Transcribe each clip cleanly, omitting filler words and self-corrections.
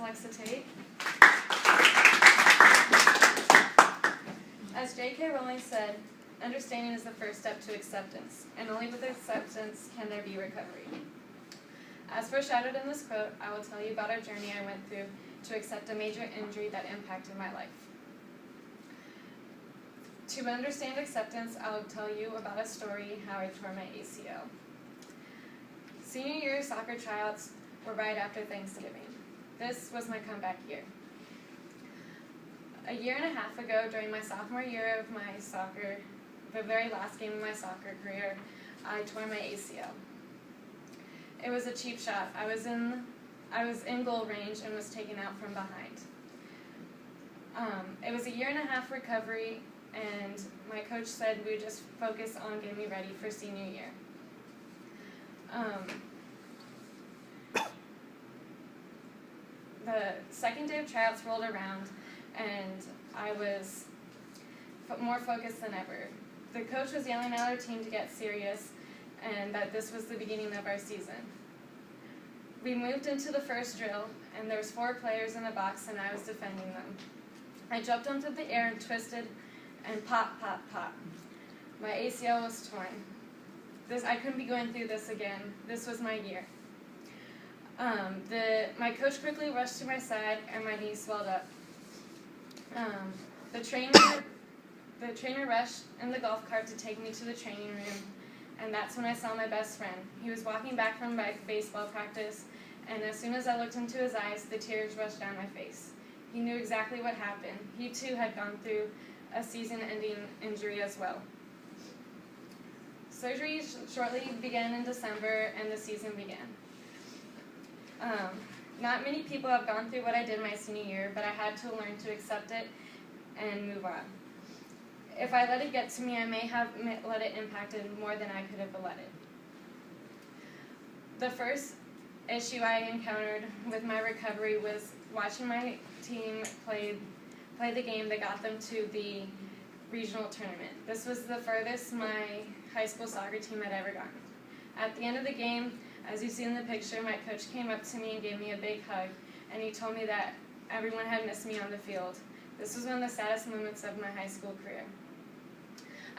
Tate. As J.K. Rowling said, understanding is the first step to acceptance, and only with acceptance can there be recovery. As foreshadowed in this quote, I will tell you about a journey I went through to accept a major injury that impacted my life. To understand acceptance, I'll tell you about a story how I tore my ACL. Senior year soccer tryouts were right after Thanksgiving. This was my comeback year. A year and a half ago, during my sophomore year of my soccer, the very last game of my soccer career, I tore my ACL. It was a cheap shot. I was in goal range and was taken out from behind. It was a year and a half recovery, and my coach said we would just focus on getting me ready for senior year. The second day of tryouts rolled around, and I was more focused than ever. The coach was yelling at our team to get serious, and that this was the beginning of our season. We moved into the first drill, and there was 4 players in the box, and I was defending them. I jumped onto the air and twisted, and pop, pop, pop. My ACL was torn. I couldn't be going through this again. This was my year. My coach quickly rushed to my side, and my knee swelled up. The trainer rushed in the golf cart to take me to the training room, and that's when I saw my best friend. He was walking back from my baseball practice, and as soon as I looked into his eyes, the tears rushed down my face. He knew exactly what happened. He too had gone through a season-ending injury as well. Surgery shortly began in December, and the season began. Not many people have gone through what I did my senior year, but I had to learn to accept it and move on. If I let it get to me, I may have let it impact more than I could have let it. The first issue I encountered with my recovery was watching my team play the game that got them to the regional tournament. This was the furthest my high school soccer team had ever gotten. At the end of the game, as you see in the picture, my coach came up to me and gave me a big hug, and he told me that everyone had missed me on the field. This was one of the saddest moments of my high school career.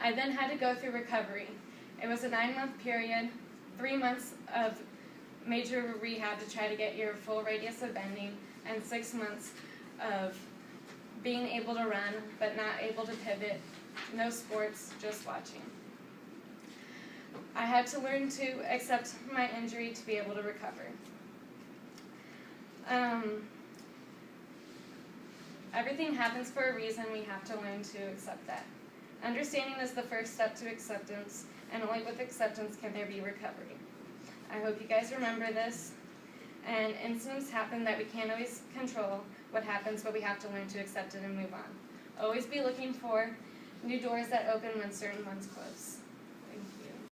I then had to go through recovery. It was a 9-month period, 3 months of major rehab to try to get your full radius of bending, and 6 months of being able to run but not able to pivot, no sports, just watching. I had to learn to accept my injury to be able to recover. Everything happens for a reason. We have to learn to accept that. Understanding is the first step to acceptance, and only with acceptance can there be recovery. I hope you guys remember this. And incidents happen that we can't always control what happens, but we have to learn to accept it and move on. Always be looking for new doors that open when certain ones close.